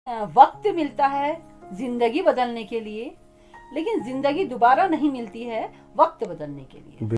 वक्त मिलता है जिंदगी बदलने के लिए, लेकिन जिंदगी दोबारा नहीं मिलती है वक्त बदलने के लिए।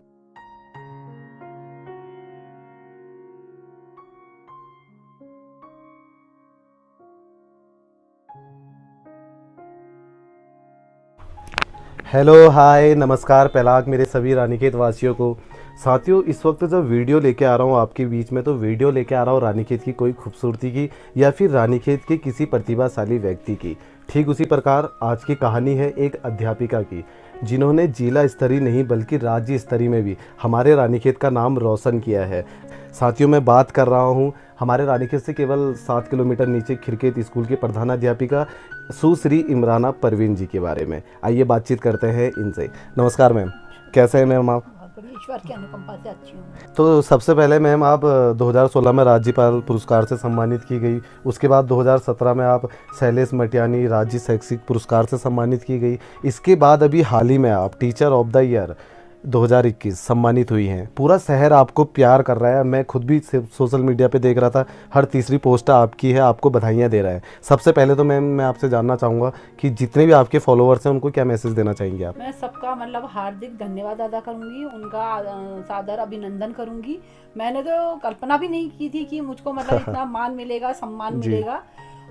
हेलो हाय नमस्कार पहलाग मेरे सभी रानीखेत वासियों को। साथियों, इस वक्त जब वीडियो लेके आ रहा हूँ आपके बीच में, तो वीडियो लेके आ रहा हूँ रानीखेत की कोई खूबसूरती की या फिर रानीखेत के किसी प्रतिभाशाली व्यक्ति की। ठीक उसी प्रकार आज की कहानी है एक अध्यापिका की, जिन्होंने जिला स्तरीय नहीं बल्कि राज्य स्तरीय में भी हमारे रानीखेत का नाम रोशन किया है। साथियों, मैं बात कर रहा हूँ हमारे रानीखेत से केवल 7 किलोमीटर नीचे खिरखेत स्कूल की प्रधानाध्यापिका सुश्री इमराना परवीन जी के बारे में। आइए बातचीत करते हैं इनसे। नमस्कार मैम, कैसे हैं मैम आप? ईश्वर की अनुकंपा से अच्छी हूँ। तो सबसे पहले मैम, आप 2016 में राज्यपाल पुरस्कार से सम्मानित की गई। उसके बाद 2017 में आप शैलेश मटियानी राज्य शैक्षिक पुरस्कार से सम्मानित की गई। इसके बाद अभी हाल ही में आप टीचर ऑफ द ईयर 2021 सम्मानित हुई हैं। पूरा शहर आपको प्यार कर रहा है। मैं खुद भी सोशल मीडिया पे देख रहा था, हर तीसरी पोस्ट आपकी है, आपको बधाइयाँ दे रहा है। सबसे पहले तो मैम मैं आपसे जानना चाहूँगा कि जितने भी आपके फॉलोअर्स हैं उनको क्या मैसेज देना चाहेंगे आप? मैं सबका हार्दिक धन्यवाद अदा करूंगी, उनका सादर अभिनंदन करूंगी। मैंने तो कल्पना भी नहीं की थी कि मुझको इतना मान मिलेगा, सम्मान मिलेगा।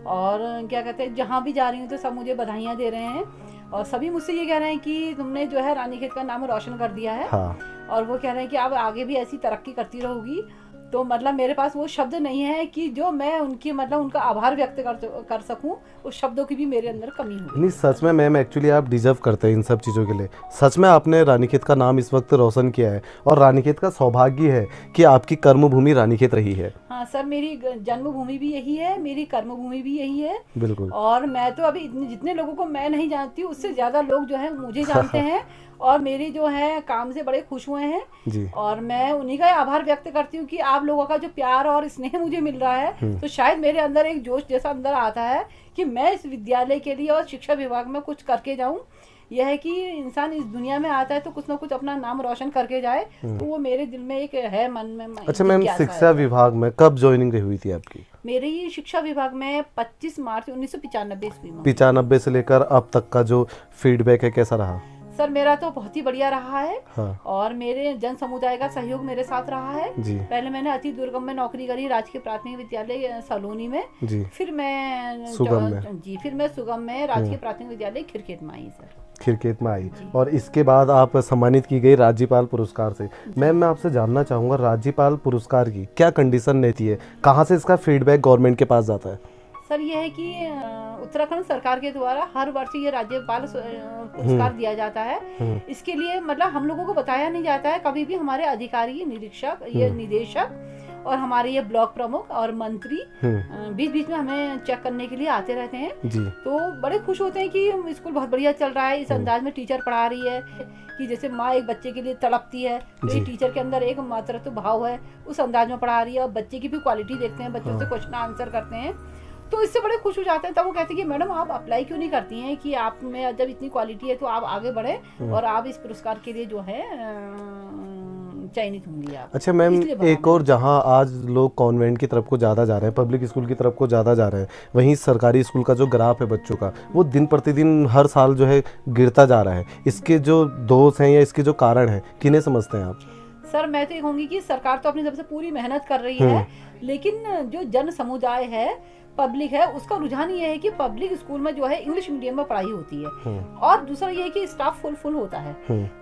और क्या कहते हैं, जहाँ भी जा रही हूँ तो सब मुझे बधाइयाँ दे रहे हैं और सभी मुझसे ये कह रहे हैं कि तुमने जो है रानीखेत का नाम रोशन कर दिया है। हाँ। और वो कह रहे हैं कि आप आगे भी ऐसी तरक्की करती रहोगी। तो मेरे पास वो शब्द नहीं है कि जो मैं उनकी उनका आभार व्यक्त कर सकूं। उस शब्दों की भी मेरे अंदर कमी हुई। नहीं, सच में मैम एक्चुअली आप डिजर्व करते हैं इन सब चीज़ों के लिए। सच में आपने रानीखेत का नाम इस वक्त रोशन किया है और रानीखेत का सौभाग्य है कि आपकी कर्मभूमि रानीखेत रही है। हाँ सर, मेरी जन्मभूमि भी यही है, मेरी कर्मभूमि भी यही है। बिल्कुल। और मैं तो अभी जितने लोगों को मैं नहीं जानती हूँ उससे ज्यादा लोग जो है मुझे जानते हैं और मेरी जो है काम से बड़े खुश हुए हैं जी। और मैं उन्हीं का आभार व्यक्त करती हूँ कि आप लोगों का जो प्यार और स्नेह मुझे मिल रहा है, तो शायद मेरे अंदर एक जोश जैसा अंदर आता है कि मैं इस विद्यालय के लिए और शिक्षा विभाग में कुछ करके जाऊं। यह है कि इंसान इस दुनिया में आता है तो कुछ ना कुछ अपना नाम रोशन करके जाए, तो वो मेरे दिल में एक है, मन में। अच्छा मैम, शिक्षा विभाग में कब ज्वाइनिंग हुई थी आपकी? मेरी शिक्षा विभाग में 25 मार्च 1995 ईस्वी में। 95 से लेकर अब तक का जो फीडबैक है कैसा रहा? सर मेरा तो बहुत ही बढ़िया रहा है। हाँ। और मेरे जन समुदाय का सहयोग मेरे साथ रहा है जी। पहले मैंने अति दुर्गम में नौकरी करी, राजकीय प्राथमिक विद्यालय सलोनी में जी। फिर मैं सुगम में राजकीय प्राथमिक विद्यालय खिरखेत में आई। सर खिरखेत में आई और इसके बाद आप सम्मानित की गई राज्यपाल पुरस्कार से। मैम मैं आपसे जानना चाहूँगा, राज्यपाल पुरस्कार की क्या कंडीशन रहती है? कहाँ से इसका फीडबैक गवर्नमेंट के पास जाता है? सर ये है कि उत्तराखंड सरकार के द्वारा हर वर्ष ये राज्यपाल पुरस्कार दिया जाता है। इसके लिए हम लोगों को बताया नहीं जाता है कभी भी। हमारे अधिकारी, निरीक्षक, ये निदेशक और हमारे ये ब्लॉक प्रमुख और मंत्री बीच बीच में हमें चेक करने के लिए आते रहते हैं जी। तो बड़े खुश होते हैं कि स्कूल बहुत बढ़िया चल रहा है। इस अंदाज में टीचर पढ़ा रही है कि जैसे माँ एक बच्चे के लिए तड़पती है, तो ये टीचर के अंदर एक मातृत्व भाव है, उस अंदाज में पढ़ा रही है। और बच्चे की भी क्वालिटी देखते हैं, बच्चों से क्वेश्चन आंसर करते हैं, तो इससे बड़े खुश हो जाते हैं। तब वो कहते हैं कि मैडम आप अप्लाई क्यों नहीं करती हैं कि आप में जब इतनी क्वालिटी है तो आप आगे बढ़े और आप इस पुरस्कार के लिए जो है चयनित होंगी आप। अच्छा मैम, एक और जहां आज लोग कॉन्वेंट की तरफ को ज़्यादा जा रहे हैं, पब्लिक स्कूल की तरफ को ज़्यादा जा रहे हैं, वहीं सरकारी स्कूल का जो ग्राफ है बच्चों का, वो दिन प्रतिदिन हर साल जो है गिरता जा रहा है। इसके जो दोष हैं या इसके जो कारण हैं, किन्हें समझते हैं आप? सर मैं तो ये कहूँगी कि सरकार तो अपनी तरफ से पूरी मेहनत कर रही है, लेकिन जो जन समुदाय है, पब्लिक है, उसका रुझान ये है कि पब्लिक स्कूल में जो है इंग्लिश मीडियम में पढ़ाई होती है और दूसरा ये है कि स्टाफ फुल होता है।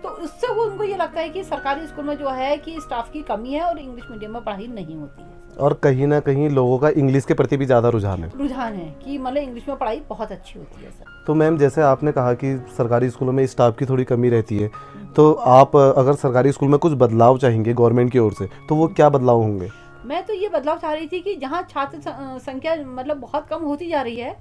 तो उससे वो उनको ये लगता है कि सरकारी स्कूल में जो है कि स्टाफ की कमी है और इंग्लिश मीडियम में पढ़ाई नहीं होती है। और कहीं ना कहीं लोगों का इंग्लिश के प्रति भी ज़्यादा रुझान है कि इंग्लिश में पढ़ाई बहुत अच्छी होती है। सर तो मैम, जैसे आपने कहा कि सरकारी स्कूलों में स्टाफ की थोड़ी कमी रहती है, तो आप अगर सरकारी स्कूल में कुछ बदलाव चाहेंगे गवर्नमेंट की ओर से, तो वो क्या बदलाव होंगे? मैं तो ये बदलाव चाह रही थी कि जहाँ छात्र संख्या बहुत कम होती जा रही है,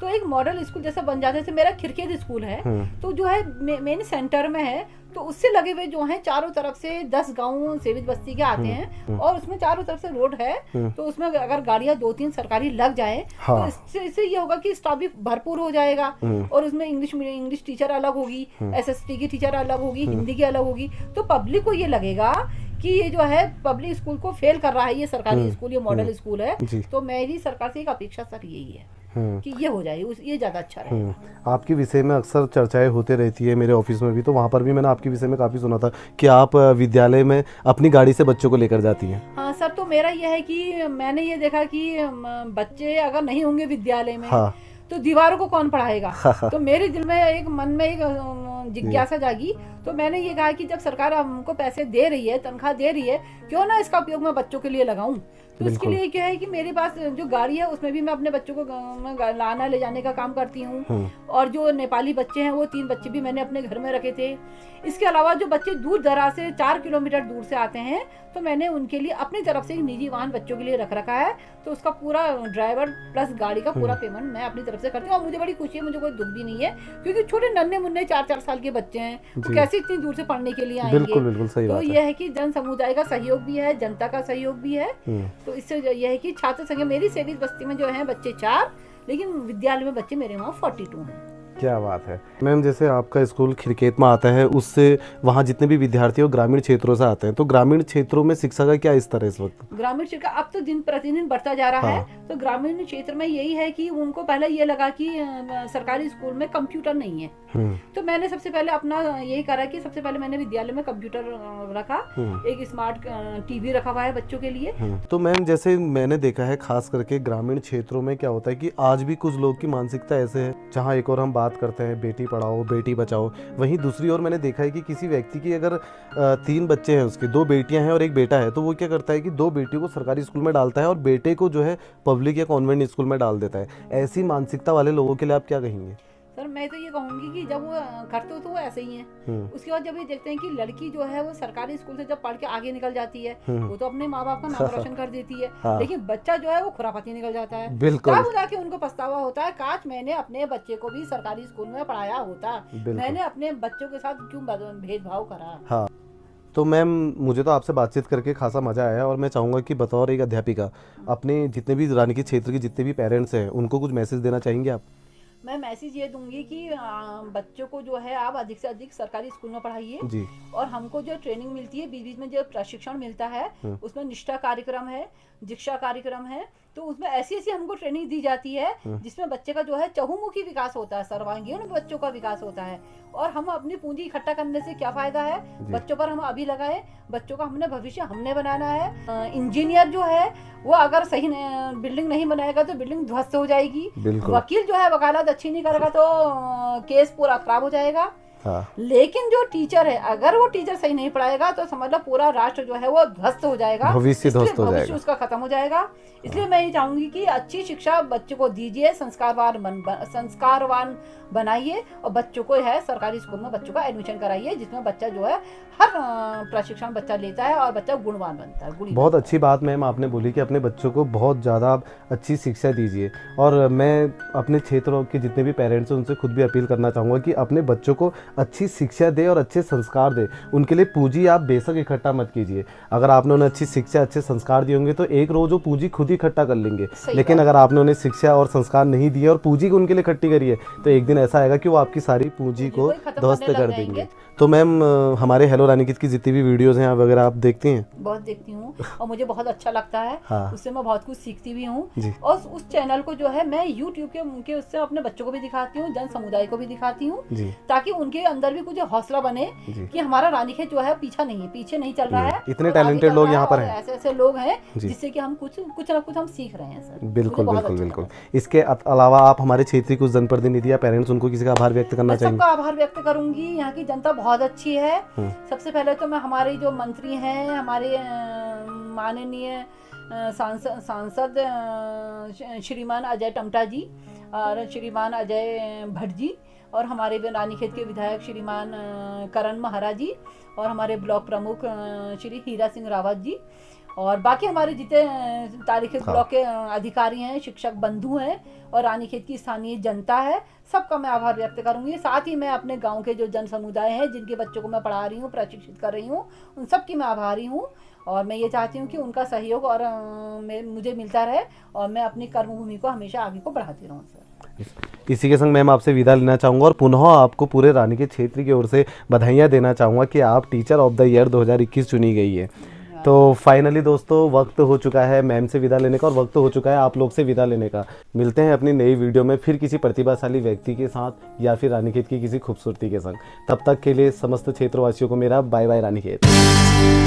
तो एक मॉडल स्कूल जैसा बन जाता है। जैसे मेरा खिरखेत स्कूल है, तो जो है मेन सेंटर में है, तो उससे लगे हुए जो हैं चारों तरफ से 10 गांव सेवित बस्ती के आते हैं और उसमें चारों तरफ से रोड है, तो उसमें अगर गाड़ियां 2-3 सरकारी लग जाए तो इससे ये होगा कि स्टाफ भी भरपूर हो जाएगा और उसमें इंग्लिश टीचर अलग होगी, SST की टीचर अलग होगी, हिंदी की अलग होगी। तो पब्लिक को ये लगेगा कि ये जो है पब्लिक स्कूल को फेल कर रहा है ये सरकारी स्कूल, ये मॉडल स्कूल है। तो मेरी सरकार से एक अपेक्षा सर यही है। कि ये हो जाए, ये ज़्यादा अच्छा रहेगा। आपके विषय में अक्सर चर्चाएं होते रहती है मेरे ऑफिस में भी, तो वहाँ पर भी मैंने आपके विषय में काफ़ी सुना था कि आप विद्यालय में अपनी गाड़ी से बच्चों को लेकर जाती हैं। हाँ सर, तो मेरा यह है कि मैंने ये देखा कि बच्चे अगर नहीं होंगे विद्यालय में, हाँ। तो दीवारों को कौन पढ़ाएगा। तो मेरे दिल में एक मन में एक जिज्ञासा जागी, तो मैंने ये कहा कि जब सरकार हमको पैसे दे रही है, तनख्वाह दे रही है, क्यों ना इसका उपयोग मैं बच्चों के लिए लगाऊं। तो इसके लिए क्या है कि मेरे पास जो गाड़ी है उसमें भी मैं अपने बच्चों को लाना ले जाने का काम करती हूँ। और जो नेपाली बच्चे हैं वो 3 बच्चे भी मैंने अपने घर में रखे थे। इसके अलावा जो बच्चे दूर दराज से 4 किलोमीटर दूर से आते हैं, तो मैंने उनके लिए अपनी तरफ से एक निजी वाहन बच्चों के लिए रख रखा है। तो उसका पूरा ड्राइवर प्लस गाड़ी का पूरा पेमेंट मैं अपनी तरफ से करती हूँ। और मुझे बड़ी खुशी है, मुझे कोई दुख भी नहीं है, क्योंकि छोटे नन्हे मुन्ने 4-4 साल के बच्चे हैं, वो कैसे इतनी दूर से पढ़ने के लिए आएंगे। बिल्कुल सही तो बात यह है कि जन समुदाय का सहयोग भी है, जनता का सहयोग भी है। तो इससे यह है कि छात्र संख्या मेरी सेविज बस्ती में जो है बच्चे 4, लेकिन विद्यालय में बच्चे मेरे वहाँ 42 हैं। क्या बात है मैम। जैसे आपका स्कूल खिरकेत में आता है, उससे वहाँ जितने भी विद्यार्थी हो ग्रामीण क्षेत्रों से आते हैं, तो ग्रामीण क्षेत्रों में शिक्षा का क्या स्तर है इस वक्त? ग्रामीण क्षेत्र अब तो दिन प्रतिदिन बढ़ता जा रहा है। तो ग्रामीण क्षेत्र में यही है कि उनको पहले ये लगा कि सरकारी स्कूल में कंप्यूटर नहीं है। तो मैंने सबसे पहले अपना यही करा कि सबसे पहले मैंने विद्यालय में कंप्यूटर रखा, एक स्मार्ट टीवी रखा हुआ है बच्चों के लिए। तो मैम जैसे मैंने देखा है खास करके ग्रामीण क्षेत्रों में क्या होता है कि आज भी कुछ लोग की मानसिकता ऐसे है, जहाँ एक और हम बात करते हैं बेटी पढ़ाओ बेटी बचाओ, वहीं दूसरी ओर मैंने देखा है कि किसी व्यक्ति की अगर 3 बच्चे हैं, उसके 2 बेटियां हैं और एक बेटा है, तो वो क्या करता है कि 2 बेटियों को सरकारी स्कूल में डालता है और बेटे को जो है पब्लिक या कॉन्वेंट स्कूल में डाल देता है। ऐसी मानसिकता वाले लोगों के लिए आप क्या कहेंगे? सर मैं तो ये कहूंगी कि जब वो करते तो वो ऐसे ही हैं। उसके बाद जब ये देखते हैं कि लड़की जो है वो सरकारी स्कूल से जब पढ़ के आगे निकल जाती है, वो तो अपने माँ बाप का नाम रोशन कर देती है। लेकिन बच्चा जो है वो खुराफाती निकल जाता है। तब जाके उनको पछतावा होता है, काश मैंने अपने बच्चे को भी सरकारी स्कूल में पढ़ाया होता, मैंने अपने बच्चों के साथ क्यों भेदभाव करा। तो मैम मुझे तो आपसे बातचीत करके खासा मज़ा आया, और मैं चाहूँगा कि बतौर एक अध्यापिका अपने जितने भी रानीखेत क्षेत्र के जितने भी पेरेंट्स हैं उनको कुछ मैसेज देना चाहेंगे आप? मैं मैसेज ये दूंगी कि बच्चों को जो है आप अधिक से अधिक सरकारी स्कूल में पढ़ाइए। और हमको जो ट्रेनिंग मिलती है, बीच बीच में जो प्रशिक्षण मिलता है, उसमें निष्ठा कार्यक्रम है, दीक्षा कार्यक्रम है, तो उसमें ऐसी ऐसी हमको ट्रेनिंग दी जाती है जिसमें बच्चे का जो है चहुमुखी विकास होता है, सर्वांगीण बच्चों का विकास होता है। और हम अपनी पूंजी इकट्ठा करने से क्या फायदा है, बच्चों पर हम अभी लगाए, बच्चों का हमने भविष्य हमने बनाना है। इंजीनियर जो है वो अगर सही बिल्डिंग नहीं बनाएगा तो बिल्डिंग ध्वस्त हो जाएगी। वकील जो है वकालत अच्छी नहीं करेगा तो केस पूरा खराब हो जाएगा। लेकिन जो टीचर है, अगर वो टीचर सही नहीं पढ़ाएगा तो समझ लो पूरा राष्ट्र जो है वो ध्वस्त हो जाएगा, भविष्य उसका खत्म हो जाएगा। इसलिए मैं ये चाहूंगी कि अच्छी शिक्षा बच्चों को दीजिए, संस्कारवान बनाइए, और बच्चों को है सरकारी स्कूल में बच्चों का एडमिशन कराइए, जिसमें बच्चा जो है हर प्रशिक्षण बच्चा लेता है और बच्चा गुणवान बनता है। बहुत अच्छी बात मैम आपने बोली कि अपने बच्चों को बहुत ज़्यादा अच्छी शिक्षा दीजिए। और मैं अपने क्षेत्रों के जितने भी पेरेंट्स हैं उनसे खुद भी अपील करना चाहूँगा कि अपने बच्चों को अच्छी शिक्षा दे और अच्छे संस्कार दे। उनके लिए पूंजी आप बेशक इकट्ठा मत कीजिए, अगर आपने उन्हें अच्छी शिक्षा अच्छे संस्कार दिए होंगे तो एक रोज वो पूंजी खुद ही इकट्ठा कर लेंगे। लेकिन अगर आपने उन्हें शिक्षा और संस्कार नहीं दिए और पूंजी को उनके लिए इकट्ठी करी है, तो एक दिन ऐसा आएगा कि वो आपकी सारी पूंजी को ध्वस्त कर देंगे। तो मैम हमारे हेलो रानीखेत की जितनी भी वीडियोस हैं वगैरह आप देखती हैं? बहुत देखती हूँ और मुझे बहुत अच्छा लगता है। उससे मैं बहुत कुछ सीखती भी हूँ। और उस चैनल को जो है मैं यूट्यूब के उससे अपने बच्चों को भी दिखाती हूँ, जन समुदाय को भी दिखाती हूँ, ताकि उनके अंदर भी कुछ हौसला बने कि हमारा रानीखेत जो है पीछे नहीं चल रहा है। इतने टैलेंटेड लोग यहाँ पर हैं, ऐसे ऐसे लोग हैं जिससे कि हम कुछ ना कुछ हम सीख रहे हैं सर। बिल्कुल बिल्कुल बिल्कुल। इसके अलावा आप हमारे क्षेत्रीय कुछ जनप्रतिनिधि या पेरेंट्स उनको किसी का आभार व्यक्त करना चाहेंगे? सबका आभार व्यक्त करूंगी। यहाँ की जनता बहुत अच्छी है। सबसे पहले तो मैं हमारे जो मंत्री हैं, हमारे माननीय सांसद श्रीमान अजय टमटा जी और श्रीमान अजय भट्ट जी, और हमारे रानीखेत के विधायक श्रीमान करण महारा जी, और हमारे ब्लॉक प्रमुख श्री हीरा सिंह रावत जी, और बाकी हमारे जितने रानीखेत ब्लॉक के अधिकारी हैं, शिक्षक बंधु हैं, और रानीखेत की स्थानीय जनता है, सबका मैं आभार व्यक्त करूंगी। साथ ही मैं अपने गांव के जो जन समुदाय हैं, जिनके बच्चों को मैं पढ़ा रही हूँ, प्रशिक्षित कर रही हूँ, उन सब की मैं आभारी हूँ। और मैं ये चाहती हूँ कि उनका सहयोग और मुझे मिलता रहे, और मैं अपनी कर्मभूमि को हमेशा आगे को बढ़ाती रहूँ सर। इसी के संग मैम आपसे विदा लेना चाहूँगा और पुनः आपको पूरे रानीखेत क्षेत्र की ओर से बधाइयाँ देना चाहूँगा कि आप टीचर ऑफ द ईयर 2021 चुनी गई है। तो फाइनली दोस्तों वक्त हो चुका है मैम से विदा लेने का और वक्त हो चुका है आप लोग से विदा लेने का। मिलते हैं अपनी नई वीडियो में फिर किसी प्रतिभाशाली व्यक्ति के साथ या फिर रानीखेत की किसी खूबसूरती के संग। तब तक के लिए समस्त क्षेत्रवासियों को मेरा बाय बाय रानीखेत।